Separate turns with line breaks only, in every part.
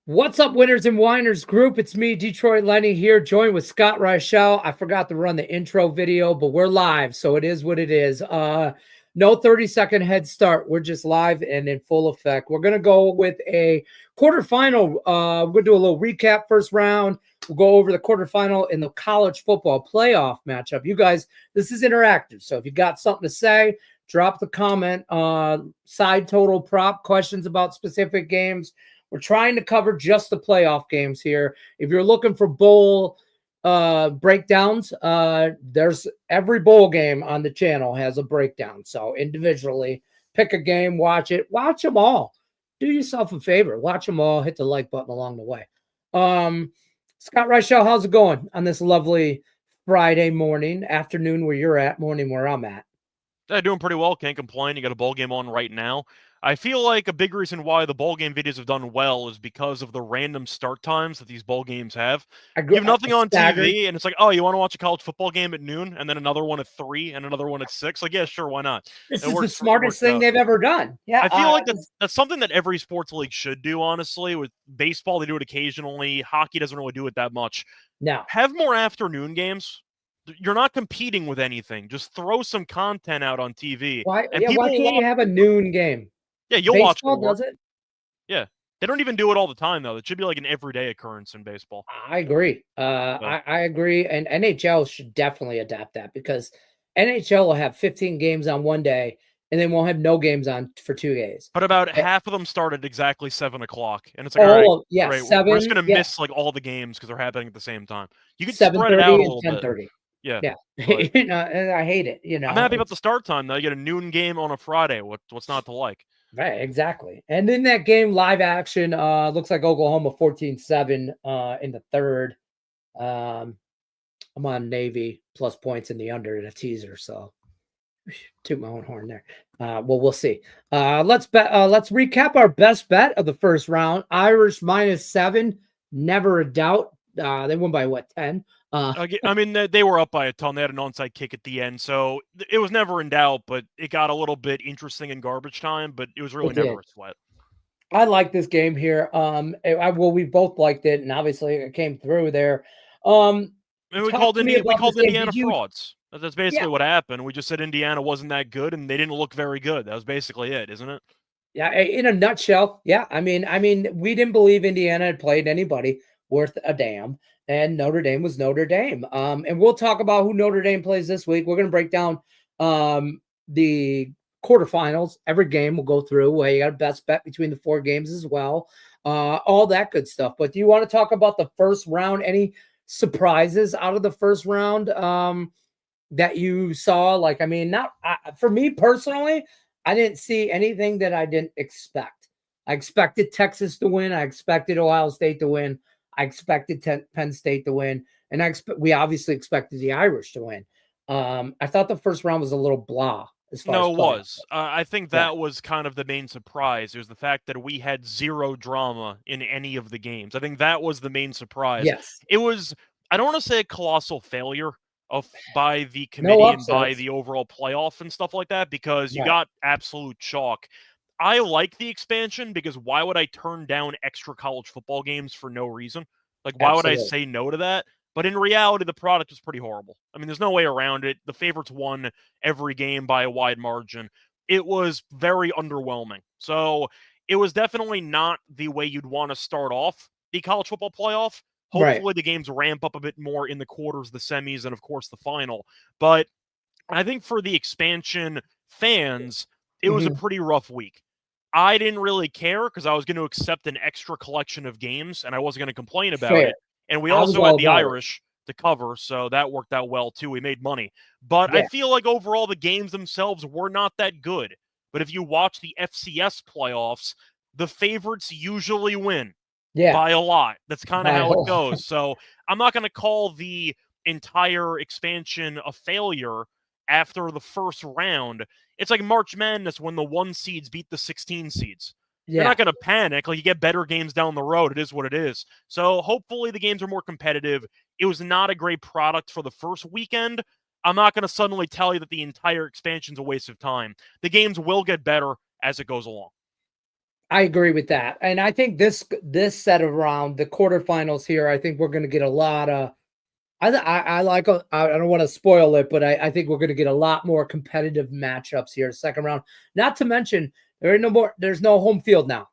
What's up, Winners and Whiners group? It's me, Detroit Lenny, here, joined with Scott Reichel. I forgot to run the intro video, but we're live, so it is what it is. No 30-second head start. We're just live and in full effect. We're going to go with a quarterfinal. We're going to do a little recap first round. We'll go over the quarterfinal in the college football playoff matchup. You guys, this is interactive, so if you got something to say, drop the comment. Side total, prop, questions about specific games. We're trying to cover just the playoff games here. If you're looking for bowl breakdowns, there's every bowl game on the channel has a breakdown. So individually, pick a game, watch it, watch them all. Do yourself a favor, watch them all. Hit the like button along the way. Scott Reichel, how's it going on this lovely Friday morning, afternoon where you're at, morning where I'm at?
Yeah, doing pretty well. Can't complain. You got a bowl game on right now. I feel like a big reason why the bowl game videos have done well is because of the random start times that these bowl games have. You have nothing on TV, and it's like, oh, you want to watch a college football game at noon, and then another one at 3, and another one at 6? Like, yeah, sure, why not?
This is the smartest thing they've ever done. Yeah,
I feel like that's something that every sports league should do, honestly. With baseball, they do it occasionally. Hockey doesn't really do it that much.
No.
Have more afternoon games. You're not competing with anything. Just throw some content out on TV.
Why can't you have a noon game?
Yeah, you'll watch
more. Does it?
Yeah. They don't even do it all the time, though. It should be like an everyday occurrence in baseball.
I agree. I agree. And NHL should definitely adapt that because NHL will have 15 games on one day and then won't have no games on for 2 days.
But about half of them start at exactly 7 o'clock. And it's like, all right,
yeah,
great.
7,
we're just going to miss like all the games because they're happening at the same time. You can
7:30
spread it out a little
and 10:30.
bit. Yeah.
You know, I hate it. You know,
I'm happy about the start time, though. You get a noon game on a Friday. What's not to like?
Right, exactly. And in that game, live action, looks like Oklahoma 14-7 in the third. I'm on Navy plus points in the under in a teaser, so toot my own horn there. Well, we'll see. Let's recap our best bet of the first round. Irish -7, never a doubt. They won by what, 10?
I mean, they were up by a ton. They had an onside kick at the end, so it was never in doubt, but it got a little bit interesting in garbage time, but it was really never a sweat.
I like this game here. We both liked it, and obviously it came through there.
We called Indiana frauds. That's basically what happened. We just said Indiana wasn't that good, and they didn't look very good. That was basically it, isn't it?
Yeah, in a nutshell. Yeah, I mean, we didn't believe Indiana had played anybody worth a damn, and Notre Dame was Notre Dame. And we'll talk about who Notre Dame plays this week. We're going to break down the quarterfinals. Every game we'll go through. Well, you got a best bet between the 4 games as well. All that good stuff. But do you want to talk about the first round? Any surprises out of the first round that you saw? Like, I mean, for me personally, I didn't see anything that I didn't expect. I expected Texas to win. I expected Ohio State to win. I expected Penn State to win. And we obviously expected the Irish to win. I thought the first round was a little blah.
No, it was. I think that was kind of the main surprise. It was the fact that we had 0 drama in any of the games. I think that was the main surprise.
Yes.
It was, I don't want to say a colossal failure by the committee and by the overall playoff and stuff like that, because you got absolute chalk. I like the expansion because why would I turn down extra college football games for no reason? Like, why would I say no to that? But in reality, the product was pretty horrible. I mean, there's no way around it. The favorites won every game by a wide margin. It was very underwhelming. So it was definitely not the way you'd want to start off the college football playoff. Hopefully the games ramp up a bit more in the quarters, the semis, and of course the final. But I think for the expansion fans, it was a pretty rough week. I didn't really care because I was going to accept an extra collection of games and I wasn't going to complain about it. And we also had the Irish to cover, so that worked out well too. We made money. But I feel like overall the games themselves were not that good. But if you watch the FCS playoffs, the favorites usually win by a lot. That's kind of how it goes. So I'm not going to call the entire expansion a failure after the first round. It's like March Madness when the 1 seeds beat the 16 seeds. You're not going to panic. Like, you get better games down the road. It is what it is. So hopefully the games are more competitive. It was not a great product for the first weekend. I'm not going to suddenly tell you that the entire expansion's a waste of time. The games will get better as it goes along.
I agree with that. And I think this set around the quarterfinals here, I think we're going to get a lot of I like I don't want to spoil it, but I think we're going to get a lot more competitive matchups here second round. Not to mention there's no home field now.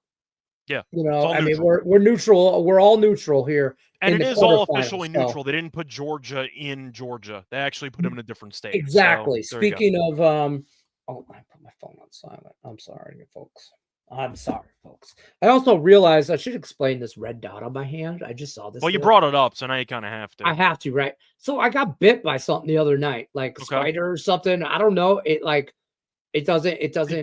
Yeah.
I mean we're neutral. We're all neutral here.
And it is all officially neutral. They didn't put Georgia in Georgia. They actually put them in a different state.
Exactly.
So,
speaking of oh, I put my phone on silent. I'm sorry, folks. I also realized I should explain this red dot on my hand. I just saw this.
Well, you brought it up, so now you kind of have to.
I have to, right? So I got bit by something the other night, like a spider or something. I don't know. It doesn't.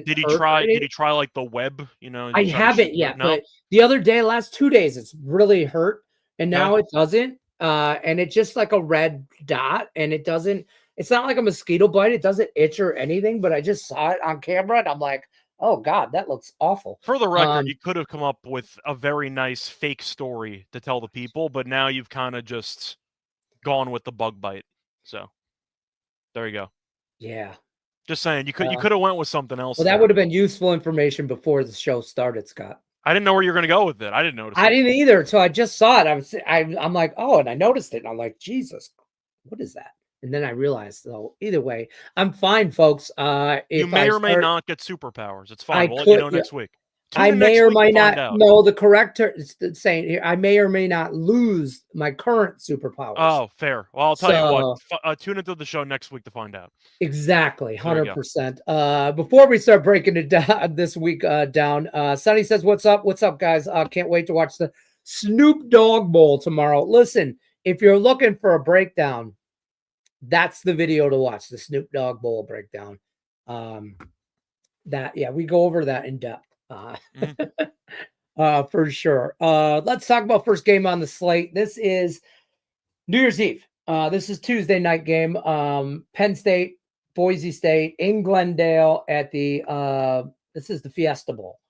Did
he try? Did he try like the web?
I haven't yet, but the other day, last 2 days, it's really hurt, and now it doesn't. And it's just like a red dot, and it doesn't. It's not like a mosquito bite. It doesn't itch or anything, but I just saw it on camera, and I'm like, oh God, that looks awful.
For the record, you could have come up with a very nice fake story to tell the people, but now you've kind of just gone with the bug bite. So there you go.
Yeah.
Just saying, you could have went with something else.
Well, that would have been useful information before the show started, Scott.
I didn't know where you were going to go with it. I didn't notice.
I didn't either. So I just saw it. I'm like, oh, and I noticed it. And I'm like, Jesus, what is that? And then I realized, though, either way, I'm fine, folks.
You may or may not get superpowers. It's fine. We'll let you know next week.
I may or may not know the correct saying here. I may or may not lose my current superpowers.
Oh, fair. Well, I'll tell you what. Tune into the show next week to find out.
Exactly, 100%. Before we start breaking it down this week down, Sonny says, "What's up? What's up, guys? Can't wait to watch the Snoop Dogg Bowl tomorrow." Listen, if you're looking for a breakdown, that's the video to watch. The Snoop Dogg Bowl breakdown. We go over that in depth. For sure. Let's talk about first game on the slate. This is New Year's Eve. This is Tuesday night game. Penn State, Boise State in Glendale at the this is the Fiesta Bowl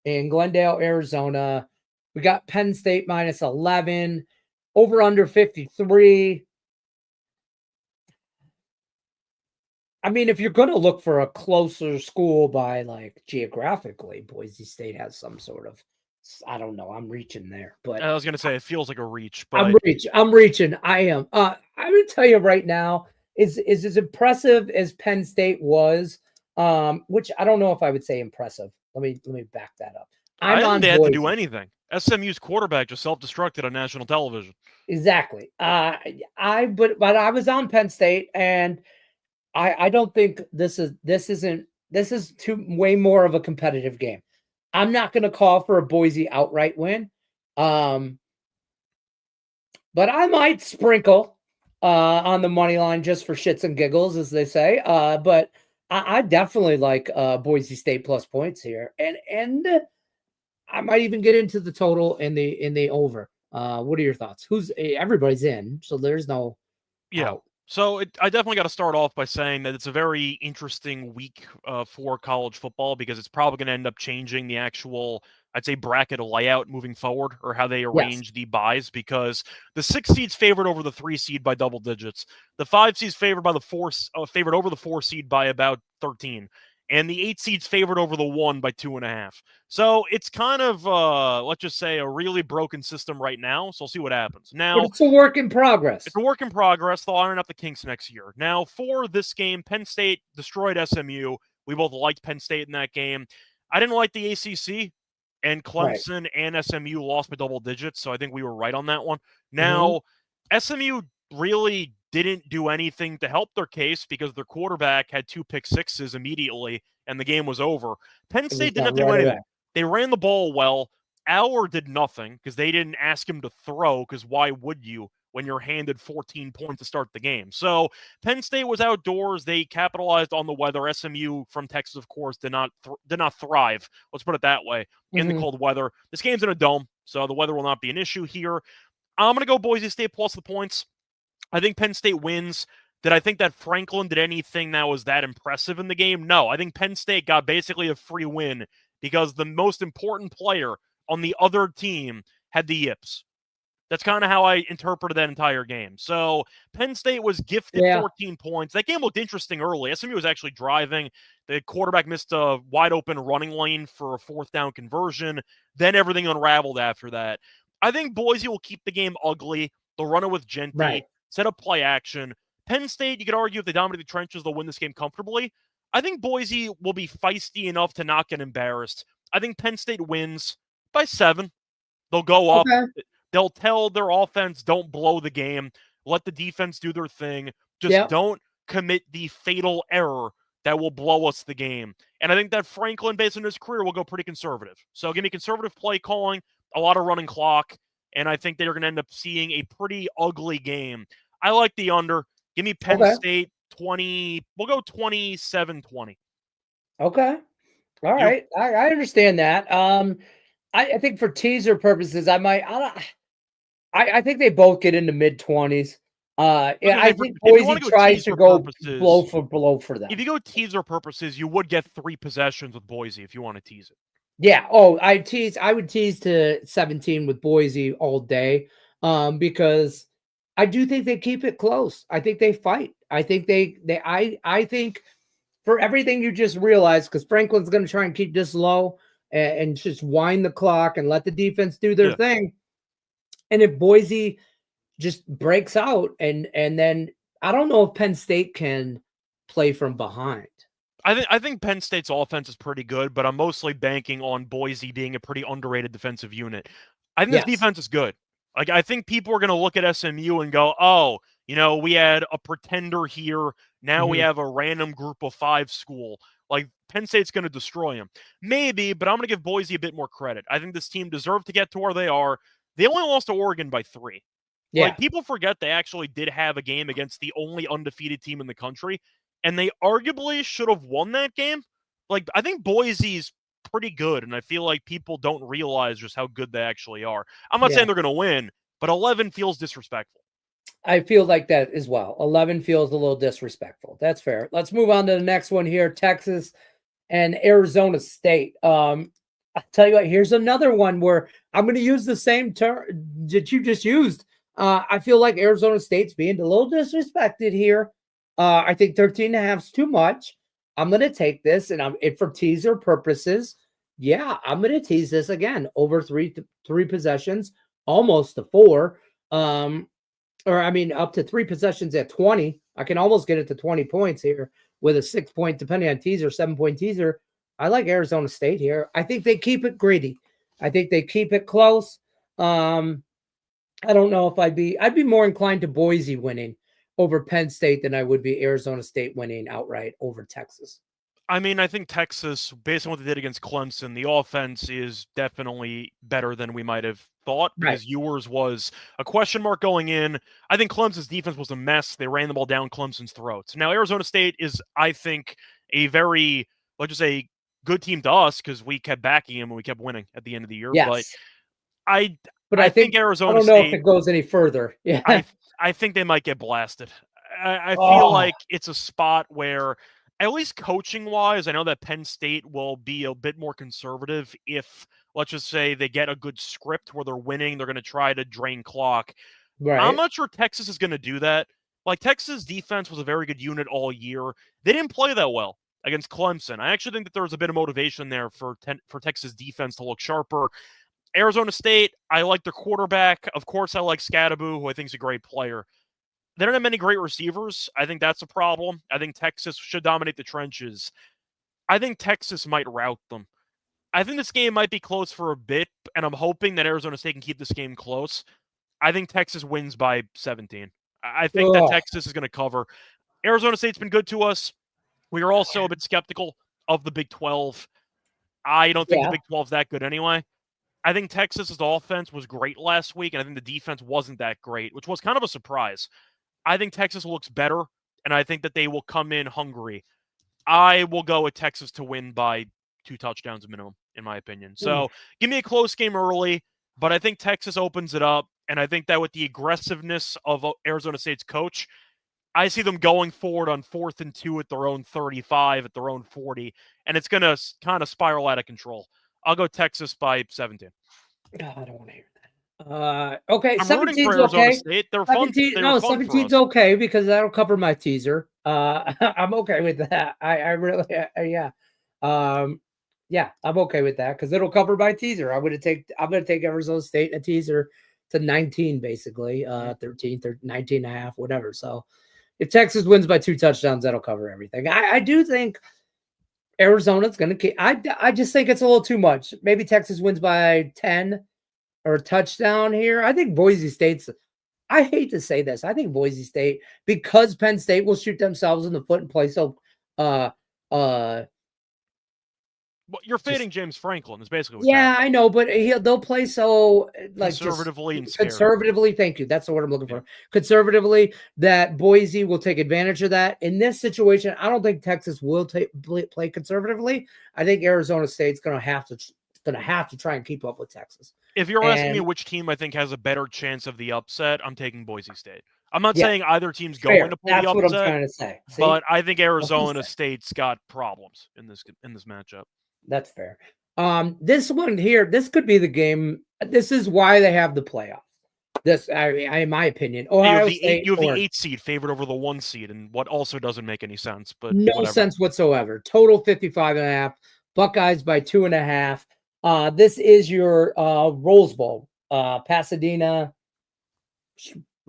in Glendale, Arizona. We got Penn State minus 11, over under 53. I mean, if you're going to look for a closer school by like geographically, Boise State has some sort of, I don't know. I'm reaching there, but
I was going to say it feels like a reach. But
I'm reaching. I am. I'm going to tell you right now, is as impressive as Penn State was, which I don't know if I would say impressive. Let me back that up.
I didn't have to do anything. SMU's quarterback just self-destructed on national television.
Exactly. But I was on Penn State, and I don't think this is way more of a competitive game. I'm not going to call for a Boise outright win. But I might sprinkle on the money line just for shits and giggles, as they say. But I definitely like Boise State plus points here. And I might even get into the total in the over. What are your thoughts? Everybody's in, so there's no out.
So I definitely got to start off by saying that it's a very interesting week for college football because it's probably going to end up changing the actual, I'd say, bracket layout moving forward, or how they arrange the buys, because the 6 seed's favored over the 3 seed by double digits. The 5 seed's favored over the 4 seed by about 13. And the 8 seed's favored over the 1 by 2.5. So it's kind of, let's just say, a really broken system right now. So we'll see what happens. Now,
but it's a work in progress.
It's a work in progress. They'll iron out the kinks next year. Now, for this game, Penn State destroyed SMU. We both liked Penn State in that game. I didn't like the ACC, and Clemson and SMU lost by double digits. So I think we were right on that one. Now, SMU really didn't do anything to help their case because their quarterback had 2 pick sixes immediately and the game was over. Penn State didn't have to do anything. They ran the ball well. Auer did nothing because they didn't ask him to throw, because why would you when you're handed 14 points to start the game? So Penn State was outdoors. They capitalized on the weather. SMU from Texas, of course, did not thrive. Let's put it that way, in the cold weather. This game's in a dome, so the weather will not be an issue here. I'm going to go Boise State plus the points. I think Penn State wins. Did I think that Franklin did anything that was that impressive in the game? No. I think Penn State got basically a free win because the most important player on the other team had the yips. That's kind of how I interpreted that entire game. So Penn State was gifted 14 points. That game looked interesting early. SMU was actually driving. The quarterback missed a wide open running lane for a 4th down conversion. Then everything unraveled after that. I think Boise will keep the game ugly. They'll run it with Genty, set up play action. Penn State, you could argue if they dominate the trenches, they'll win this game comfortably. I think Boise will be feisty enough to not get embarrassed. I think Penn State wins by 7. They'll go up. They'll tell their offense, don't blow the game. Let the defense do their thing. Just don't commit the fatal error that will blow us the game. And I think that Franklin, based on his career, will go pretty conservative. So give me conservative play calling, a lot of running clock, and I think they're going to end up seeing a pretty ugly game. I like the under. Give me Penn State 20. We'll go 27-20.
Okay. All right. I understand that. I think for teaser purposes, I think they both get into mid-20s. I think Boise tries to go blow for them.
If you go teaser purposes, you would get 3 possessions with Boise if you want to tease it.
Yeah. Oh, I would tease to 17 with Boise all day, because I do think they keep it close. I think they fight. I think I think for everything you just realized, because Franklin's going to try and keep this low and just wind the clock and let the defense do their thing. And if Boise just breaks out and then I don't know if Penn State can play from behind.
I think Penn State's offense is pretty good, but I'm mostly banking on Boise being a pretty underrated defensive unit. I think this defense is good. Like, I think people are going to look at SMU and go, oh, we had a pretender here. Now we have a random group of 5 school. Like, Penn State's going to destroy them. Maybe, but I'm going to give Boise a bit more credit. I think this team deserved to get to where they are. They only lost to Oregon by 3.
Yeah.
Like, people forget they actually did have a game against the only undefeated team in the country, and they arguably should have won that game. Like, I think Boise's pretty good, and I feel like people don't realize just how good they actually are. I'm not saying they're going to win, but 11 feels disrespectful.
I feel like that as well. 11 feels a little disrespectful. That's fair. Let's move on to the next one here, Texas and Arizona State. I'll tell you what, here's another one where I'm going to use the same term that you just used. I feel like Arizona State's being a little disrespected here. I think 13.5 is too much. I'm going to take this, and for teaser purposes, I'm going to tease this again over three possessions, almost to 4. Up to 3 possessions at 20. I can almost get it to 20 points here with a 6-point, depending on teaser, 7-point teaser. I like Arizona State here. I think they keep it gritty. I think they keep it close. I don't know if I'd be more inclined to Boise winning over Penn State than I would be Arizona State winning outright over Texas.
I mean, I think Texas, based on what they did against Clemson, the offense is definitely better than we might have thought, because Ewers was a question mark going in. I think Clemson's defense was a mess. They ran the ball down Clemson's throats. Now, Arizona State is, I think, a very, let's just say, good team to us, because we kept backing him and we kept winning at the end of the year.
Yes.
But I think Arizona State,
I don't know if it goes any further. Yeah.
I think they might get blasted. I feel like it's a spot where, at least coaching-wise, I know that Penn State will be a bit more conservative if, let's just say, they get a good script where they're winning. They're going to try to drain clock.
Right.
I'm not sure Texas is going to do that. Like, Texas' defense was a very good unit all year. They didn't play that well against Clemson. I actually think that there was a bit of motivation there for Texas defense to look sharper. Arizona State, I like their quarterback. Of course, I like Scadaboo, who I think is a great player. They don't have many great receivers. I think that's a problem. I think Texas should dominate the trenches. I think Texas might rout them. I think this game might be close for a bit, and I'm hoping that Arizona State can keep this game close. I think Texas wins by 17. I think that Texas is going to cover. Arizona State's been good to us. We are also a bit skeptical of the Big 12. I don't think the Big 12 is that good anyway. I think Texas's offense was great last week, and I think the defense wasn't that great, which was kind of a surprise. I think Texas looks better, and I think that they will come in hungry. I will go with Texas to win by 2 touchdowns minimum, in my opinion. So give me a close game early, but I think Texas opens it up, and I think that with the aggressiveness of Arizona State's coach, I see them going forward on 4th and 2 at their own 35, at their own 40, and it's going to kind of spiral out of control. I'll go Texas by 17.
I don't want to hear that. Okay,
I'm rooting for
17's
Arizona
okay.
State. They're fun.
17,
They were
no,
fun for
17's
us.
okay because that'll cover my teaser. I'm okay with that. I really, yeah. Yeah, I'm okay with that because it'll cover my teaser. I'm gonna take Arizona State in a teaser to 19, basically, 13, 19 and a half, whatever. So if Texas wins by 2 touchdowns, that'll cover everything. I do think Arizona's gonna keep. I just think it's a little too much. Maybe Texas wins by 10 or a touchdown here. I think Boise State's. I hate to say this. I think Boise State, because Penn State will shoot themselves in the foot and play so uh uh
Well, you're fading James Franklin is basically what's
yeah,
happening.
I know, but they'll play so like just
Conservatively and scared.
conservatively. Thank you. That's the word I'm looking for. Conservatively, that Boise will take advantage of that. In this situation, I don't think Texas will play conservatively. I think Arizona State's going to have to try and keep up with Texas.
If you're asking me which team I think has a better chance of the upset, I'm taking Boise State. I'm not saying either team's going to pull the upset.
That's what I'm trying to say. See?
But I think Arizona State's got problems in this matchup.
That's fair. This one here, this could be the game. This is why they have the playoffs. This, in my opinion, Ohio State.
You have the 8 seed favored over the 1 seed, and what also doesn't make any sense. But
no sense whatsoever. Total 55.5. Buckeyes by 2.5. This is your Rose Bowl. Pasadena,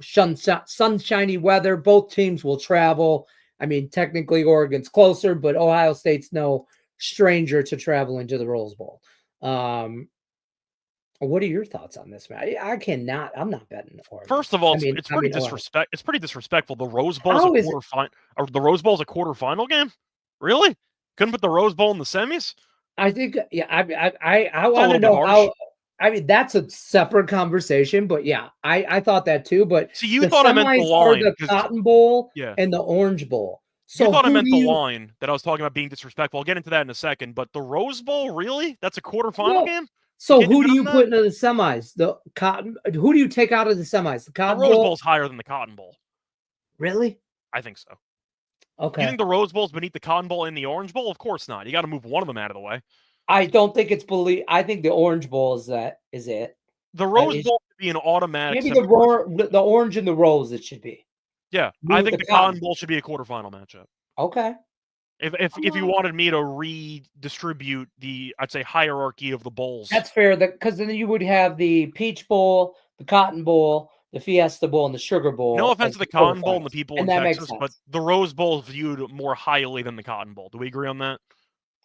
sunshiny weather. Both teams will travel. I mean, technically Oregon's closer, but Ohio State's no stranger to traveling to the Rose Bowl. What are your thoughts on this, man? I'm not betting Oregon.
First of all, it's pretty disrespectful. The Rose Bowl's a quarterfinal. The Rose Bowl's a quarterfinal game? Really? Couldn't put the Rose Bowl in the semis?
I think, yeah. I want to know how. I mean, that's a separate conversation, but yeah, I thought that too. But
see, you thought I meant the line,
the Cotton Bowl, and the Orange Bowl. So
you thought I meant the line that I was talking about being disrespectful. I'll get into that in a second. But the Rose Bowl, really? That's a quarterfinal game?
So who do you put into the semis? The Cotton. Who do you take out of the semis? The Cotton
Bowl. The Rose Bowl's higher than the Cotton Bowl.
Really?
I think so.
Okay.
You think the Rose Bowl's beneath the Cotton Bowl and the Orange Bowl? Of course not. You got to move one of them out of the way.
I don't think it's I think the Orange Bowl is it.
The Rose Bowl should be an automatic.
Maybe the orange and the rose it should be.
Yeah, I think the Cotton Bowl should be a quarterfinal matchup.
Okay.
If you wanted me to redistribute the, I'd say, hierarchy of the bowls.
That's fair. Because then you would have the Peach Bowl, the Cotton Bowl, the Fiesta Bowl, and the Sugar Bowl.
No offense to the Cotton Bowl and the people in Texas, but the Rose Bowl is viewed more highly than the Cotton Bowl. Do we agree on that?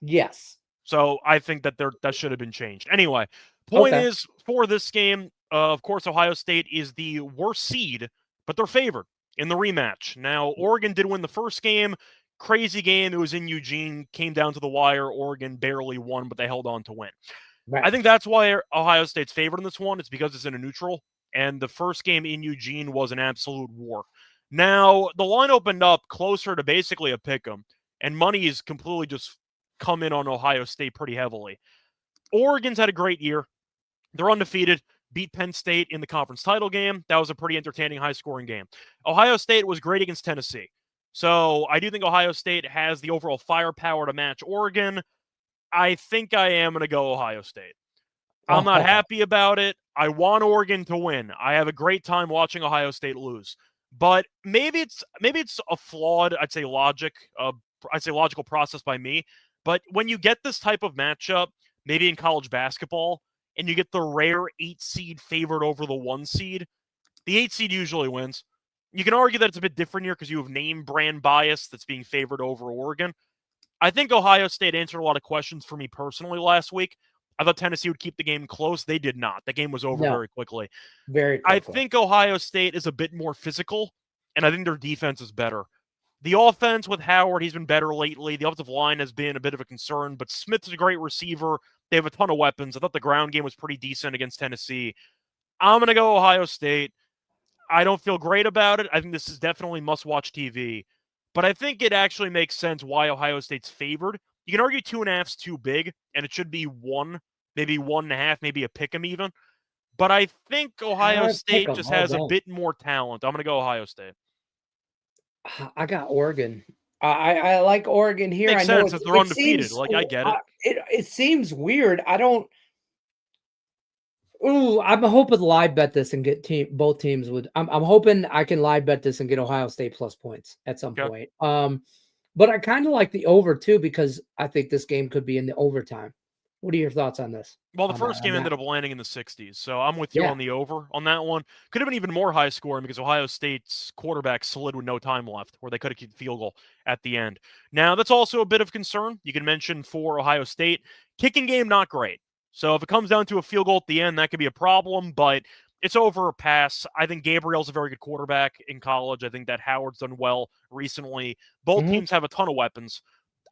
Yes.
So I think that that should have been changed. Anyway, point is, for this game, of course, Ohio State is the worst seed, but they're favored in the rematch. Now, Oregon did win the first game. Crazy game. It was in Eugene. Came down to the wire. Oregon barely won, but they held on to win. Right. I think that's why Ohio State's favored in this one. It's because it's in a neutral, and the first game in Eugene was an absolute war. Now, the line opened up closer to basically a pick'em, and money is completely just come in on Ohio State pretty heavily. Oregon's had a great year. They're undefeated, beat Penn State in the conference title game. That was a pretty entertaining, high-scoring game. Ohio State was great against Tennessee. So I do think Ohio State has the overall firepower to match Oregon. I think I am going to go Ohio State. I'm not happy about it. I want Oregon to win. I have a great time watching Ohio State lose. But maybe it's a flawed, logical process by me. But when you get this type of matchup, maybe in college basketball, and you get the rare 8 seed favored over the 1 seed, the 8 seed usually wins. You can argue that it's a bit different here because you have name brand bias that's being favored over Oregon. I think Ohio State answered a lot of questions for me personally last week. I thought Tennessee would keep the game close. They did not. The game was over very quickly.
Very quickly.
I think Ohio State is a bit more physical, and I think their defense is better. The offense with Howard, he's been better lately. The offensive line has been a bit of a concern, but Smith's a great receiver. They have a ton of weapons. I thought the ground game was pretty decent against Tennessee. I'm going to go Ohio State. I don't feel great about it. I think this is definitely must-watch TV. But I think it actually makes sense why Ohio State's favored. You can argue 2.5's too big, and it should be 1, maybe 1.5, maybe a pick'em even. But I think Ohio State just has a bit more talent. I'm going to go Ohio State.
I got Oregon. I like Oregon here.
Makes sense if they're undefeated. I get it.
It seems weird. Ooh, I'm hoping to live bet this and get both teams would. I'm hoping I can live bet this and get Ohio State plus points at some point. But I kind of like the over too because I think this game could be in the overtime. What are your thoughts on this?
Well, the first game ended up landing in the 60s, so I'm with you on the over on that one. Could have been even more high scoring because Ohio State's quarterback slid with no time left, where they could have kicked field goal at the end. Now, that's also a bit of concern. You can mention for Ohio State, kicking game not great. So if it comes down to a field goal at the end, that could be a problem, but it's over a pass. I think Gabriel's a very good quarterback in college. I think that Howard's done well recently. Both teams have a ton of weapons.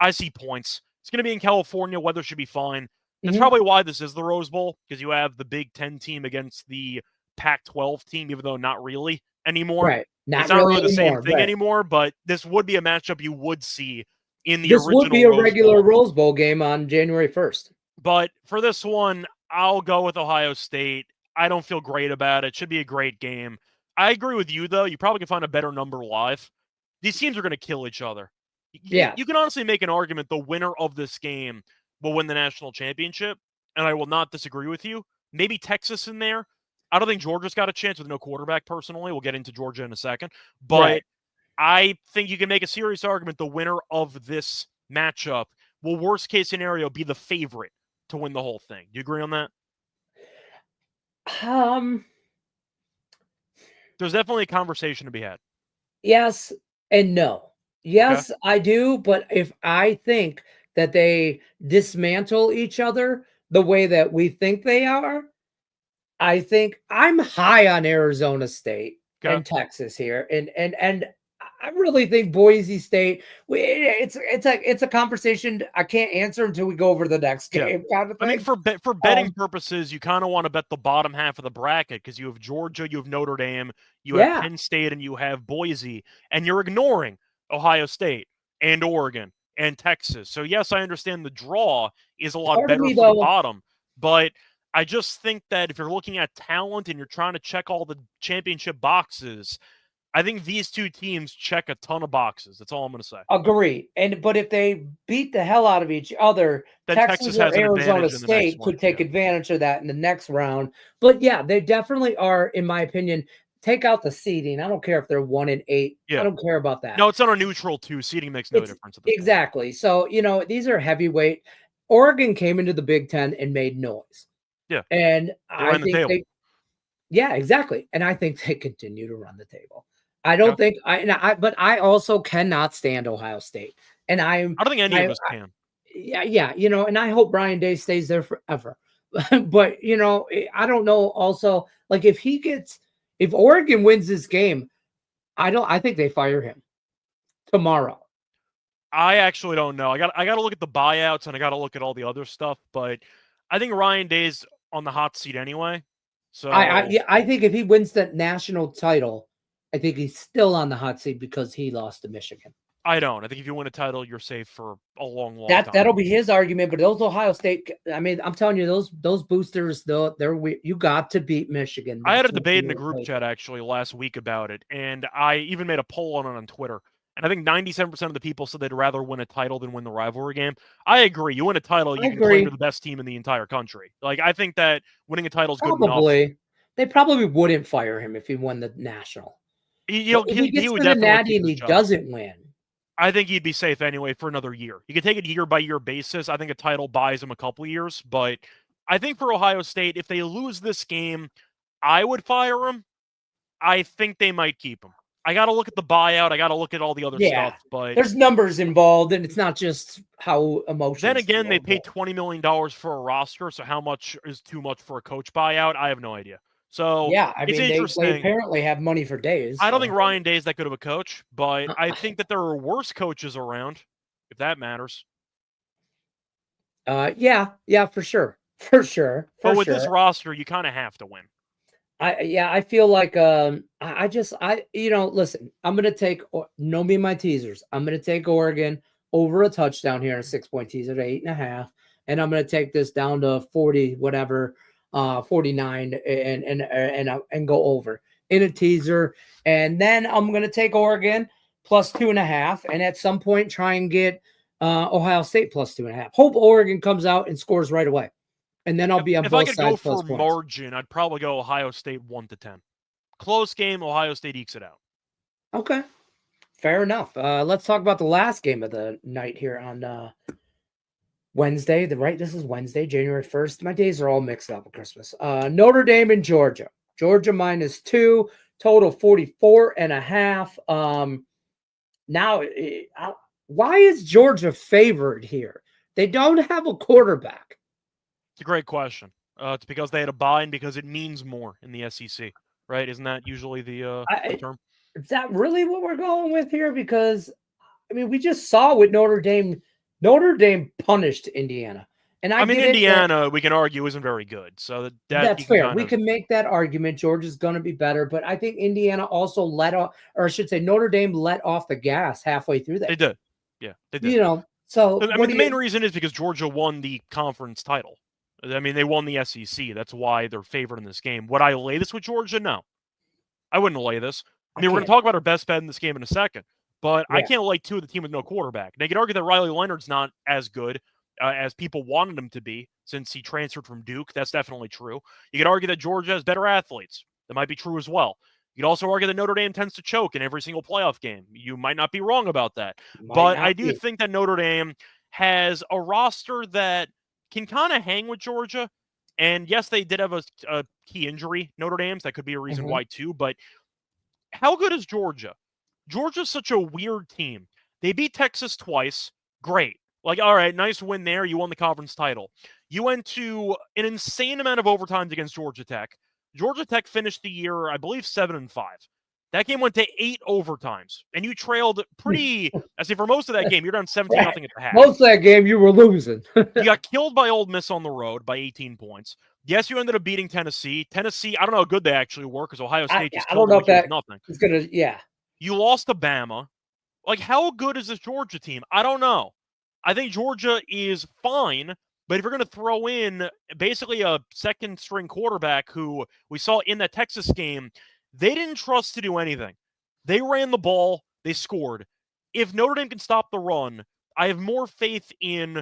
I see points. It's going to be in California. Weather should be fine. That's probably why this is the Rose Bowl, because you have the Big Ten team against the Pac-12 team, even though not really anymore.
Right.
It's not really the same thing anymore, but this would be a matchup you would see in the original Rose Bowl. This would be a
regular Rose Bowl game on January 1st.
But for this one, I'll go with Ohio State. I don't feel great about it. It should be a great game. I agree with you, though. You probably can find a better number live. These teams are going to kill each other.
Yeah.
You can honestly make an argument the winner of this game will win the national championship, and I will not disagree with you. Maybe Texas in there. I don't think Georgia's got a chance with no quarterback, personally. We'll get into Georgia in a second. But I think you can make a serious argument the winner of this matchup will, worst case scenario, be the favorite to win the whole thing. Do you agree on that? There's definitely a conversation to be had.
Yes and no. Yes, okay. I do. But if I think that they dismantle each other the way that we think they are, I think I'm high on Arizona State and Texas here. And I really think Boise State, it's a conversation I can't answer until we go over the next game.
Kind of thing. I mean, for betting purposes, you kind of want to bet the bottom half of the bracket because you have Georgia, you have Notre Dame, you have Penn State, and you have Boise, and you're ignoring Ohio State and Oregon and Texas. So, yes, I understand the draw is a lot better for the bottom, but I just think that if you're looking at talent and you're trying to check all the championship boxes, I think these two teams check a ton of boxes. That's all I'm going to say.
Agree. But if they beat the hell out of each other, then Texas or Arizona State could take advantage of that in the next round. But yeah, they definitely are, in my opinion. Take out the seeding. I don't care if they're 1 and 8. I don't care about that.
No, it's on a neutral too. Seeding makes no difference.
Exactly. Point. So, these are heavyweight. Oregon came into the Big Ten and made noise.
Yeah.
And I think exactly. And I think they continue to run the table. I don't think but I also cannot stand Ohio State. And I don't
think any of us can.
And I hope Ryan Day stays there forever. But, I don't know also, like if Oregon wins this game, I think they fire him tomorrow.
I actually don't know. I got to look at the buyouts and I got to look at all the other stuff, but I think Ryan Day's on the hot seat anyway. So
I think if he wins that national title, I think he's still on the hot seat because he lost to Michigan.
I don't. I think if you win a title, you're safe for a long time.
That'll be his argument. But those Ohio State, I mean, I'm telling you, those boosters, you got to beat Michigan.
I had a debate in a group chat actually last week about it, and I even made a poll on it on Twitter. And I think 97% of the people said they'd rather win a title than win the rivalry game. I agree. You win a title, you can claim you're the best team in the entire country. Like, I think that winning a title is good enough.
They probably wouldn't fire him if he won the national.
He would definitely
natty and he doesn't win.
I think he'd be safe anyway for another year. You could take it year-by-year basis. I think a title buys him a couple of years. But I think for Ohio State, if they lose this game, I would fire him. I think they might keep him. I got to look at the buyout. I got to look at all the other stuff. But
there's numbers involved, and it's not just how emotional.
Then again, they paid $20 million for a roster, so how much is too much for a coach buyout? I have no idea. So
I mean, they apparently have money for days.
I don't think Ryan Day is that good of a coach, but I think that there are worse coaches around, if that matters.
Yeah, for sure. But
with this roster, you kind of have to win.
I feel like listen, I'm gonna take me my teasers. I'm gonna take Oregon over a touchdown here in a 6-point teaser to 8.5, and I'm gonna take this down to 40 whatever. 49 and go over in a teaser. And then I'm going to take Oregon plus 2.5. And at some point try and get Ohio State plus 2.5. Hope Oregon comes out and scores right away. And then I'll be on
if
both
I could
sides
go for
plus points.
margin, I'd probably go Ohio State 1-10. Close game, Ohio State ekes it out.
Okay. Fair enough. Let's talk about the last game of the night here on Wednesday. This is Wednesday, January 1st. My days are all mixed up with Christmas. Notre Dame and Georgia. Georgia -2, total 44.5. Now, why is Georgia favored here? They don't have a quarterback.
It's a great question. It's because they had a bye and because it means more in the SEC, right? Isn't that usually the term?
Is that really what we're going with here? Because, I mean, we just saw with Notre Dame. Notre Dame punished Indiana. And I
mean, Indiana, we can argue, isn't very good. So
that's fair. We can make that argument. Georgia's going to be better. But I think Indiana also let off, or I should say Notre Dame let off the gas halfway through that.
They did. Yeah, they did.
You know, so.
I mean, the main reason is because Georgia won the conference title. I mean, they won the SEC. That's why they're favored in this game. Would I lay this with Georgia? No. I wouldn't lay this. I mean, we're going to talk about our best bet in this game in a second. But I can't lay two of the team with no quarterback. Now, you could argue that Riley Leonard's not as good as people wanted him to be since he transferred from Duke. That's definitely true. You could argue that Georgia has better athletes. That might be true as well. You could also argue that Notre Dame tends to choke in every single playoff game. You might not be wrong about that. But I do think that Notre Dame has a roster that can kind of hang with Georgia. And yes, they did have a key injury, Notre Dame's. That could be a reason why too. But how good is Georgia? Georgia's such a weird team. They beat Texas twice. Great. Like, all right, nice win there. You won the conference title. You went to an insane amount of overtimes against Georgia Tech. Georgia Tech finished the year, I believe, 7-5. That game went to 8 overtimes, and you trailed pretty. I say for most of that game, you're down 17-0 at the half.
Most of that game, you were losing.
You got killed by Ole Miss on the road by 18 points. Yes, you ended up beating Tennessee. Tennessee, I don't know how good they actually were because Ohio State just killed them like nothing.
It's gonna,
You lost to Bama. Like, how good is this Georgia team? I don't know. I think Georgia is fine, but if you're going to throw in basically a second-string quarterback who we saw in that Texas game, they didn't trust to do anything. They ran the ball. They scored. If Notre Dame can stop the run, I have more faith in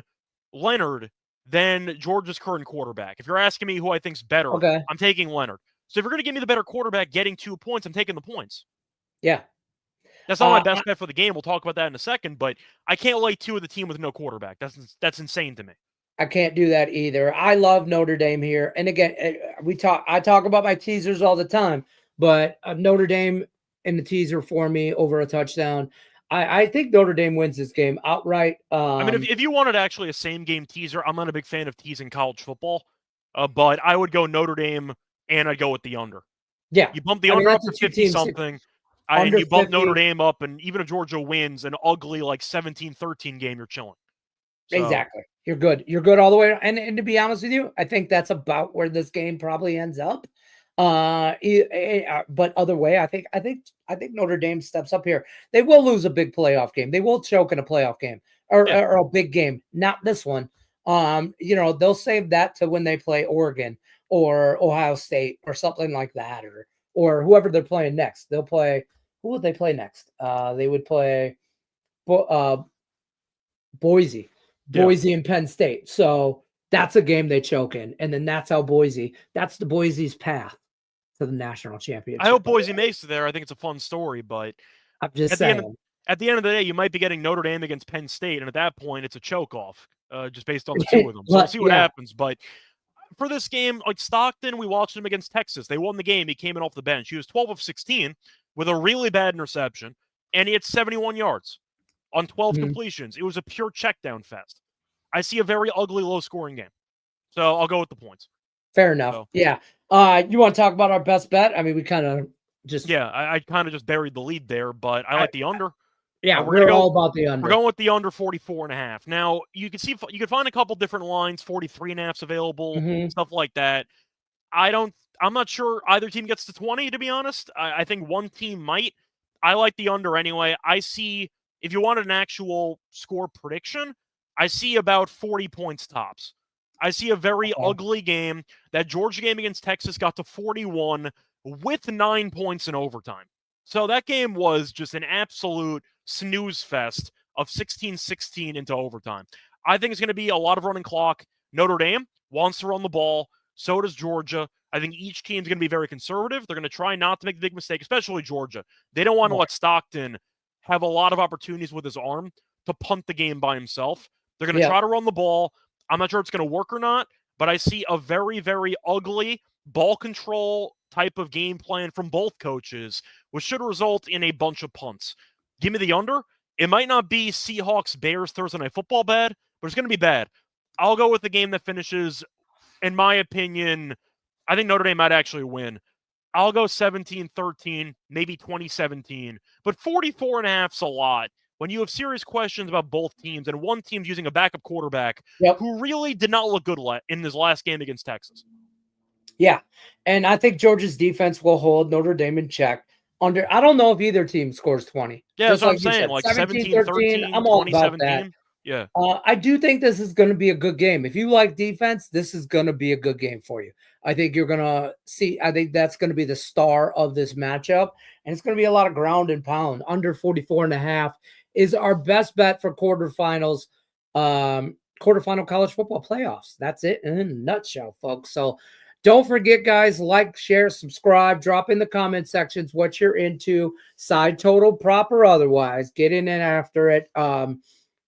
Leonard than Georgia's current quarterback. If you're asking me who I think's better, I'm taking Leonard. So if you're going to give me the better quarterback getting 2 points, I'm taking the points.
Yeah.
That's not my best bet for the game. We'll talk about that in a second, but I can't lay two of the team with no quarterback. That's insane to me.
I can't do that either. I love Notre Dame here. And again, I talk about my teasers all the time, but Notre Dame in the teaser for me over a touchdown. I think Notre Dame wins this game outright.
I mean, if you wanted actually a same game teaser, I'm not a big fan of teasing college football, but I would go Notre Dame and I'd go with the under.
Yeah.
You bump the under up to 50-something. And you bump 50. Notre Dame up, and even if Georgia wins an ugly, like, 17-13 game, you're chilling.
So. Exactly. You're good. You're good all the way. And to be honest with you, I think that's about where this game probably ends up. But other way, I think Notre Dame steps up here. They will lose a big playoff game. They will choke in a playoff game or a big game. Not this one. They'll save that to when they play Oregon or Ohio State or something like that, or whoever they're playing next. They'll play. Who would they play next? They would play Boise and Penn State. So that's a game they choke in. And then that's how that's the Boise's path to the national championship.
I hope Boise makes it there. I think it's a fun story, but
I'm just saying.
At the end of the day, you might be getting Notre Dame against Penn State, and at that point, it's a choke-off, just based on the two of them. So we'll see what happens. But for this game, like Stockton, we watched him against Texas. They won the game. He came in off the bench. He was 12 of 16 with a really bad interception, and he had 71 yards on 12 completions. It was a pure checkdown fest. I see a very ugly, low-scoring game. So I'll go with the points.
Fair enough. So. Yeah. You want to talk about our best bet? I mean, we kind of just...
Yeah, I kind of just buried the lead there, but I like the under.
Yeah, we're all about the under.
We're going with the under 44.5. Now, you can find a couple different lines, 43.5's available, stuff like that. I'm not sure either team gets to 20, to be honest. I think one team might. I like the under anyway. I see, if you wanted an actual score prediction, I see about 40 points tops. I see a very ugly game. That Georgia game against Texas got to 41 with 9 points in overtime. So that game was just an absolute snooze fest of 16-16 into overtime. I think it's going to be a lot of running clock. Notre Dame wants to run the ball. So does Georgia. I think each team's going to be very conservative. They're going to try not to make the big mistake, especially Georgia. They don't want to let Stockton have a lot of opportunities with his arm to punt the game by himself. They're going to try to run the ball. I'm not sure it's going to work or not, but I see a very, very ugly ball control type of game plan from both coaches, which should result in a bunch of punts. Give me the under. It might not be Seahawks-Bears Thursday Night Football bad, but it's going to be bad. I'll go with the game that finishes, in my opinion, I think Notre Dame might actually win. I'll go 17-13, maybe 2017, but 44.5 is a lot. When you have serious questions about both teams, and one team's using a backup quarterback who really did not look good in his last game against Texas.
Yeah, and I think Georgia's defense will hold Notre Dame in check. I don't know if either team scores 20.
Yeah, that's what I'm saying. Like 17-13,
I'm all about that.
Yeah.
I do think this is going to be a good game. If you like defense, this is going to be a good game for you. I think you're going to see, I think that's going to be the star of this matchup. And it's going to be a lot of ground and pound. Under 44.5 is our best bet for quarterfinals, quarterfinal college football playoffs. That's it in a nutshell, folks. So don't forget, guys, like, share, subscribe, drop in the comment sections what you're into, side total, prop or otherwise. Get in and after it.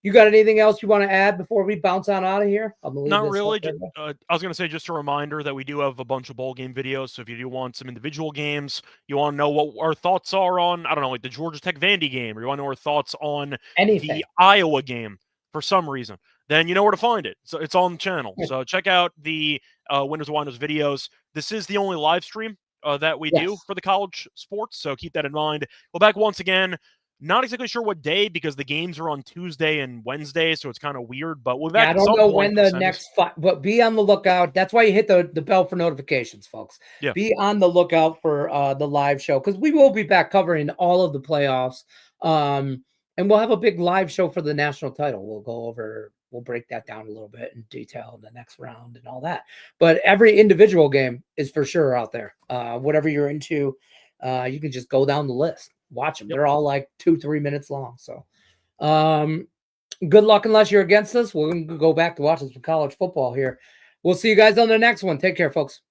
You got anything else you want to add before we bounce on out of here?
Not really. I was going to say just a reminder that we do have a bunch of bowl game videos. So if you do want some individual games, you want to know what our thoughts are on, I don't know, like the Georgia Tech Vandy game, or you want to know our thoughts on the Iowa game for some reason, then you know where to find it. So it's on the channel. So check out the Winners of Whiners videos. This is the only live stream that we do for the college sports. So keep that in mind. Well, back once again. Not exactly sure what day because the games are on Tuesday and Wednesday, so it's kind of weird. But we'll be back.
I don't know when the next fight, but be on the lookout. That's why you hit the bell for notifications, folks.
Yeah.
Be on the lookout for the live show because we will be back covering all of the playoffs. And we'll have a big live show for the national title. We'll break that down a little bit in detail in the next round and all that. But every individual game is for sure out there. Whatever you're into, you can just go down the list. Watch them. They're all like 2-3 minutes long. So good luck unless you're against us. We're going to go back to watching some college football here. We'll see you guys on the next one. Take care, folks.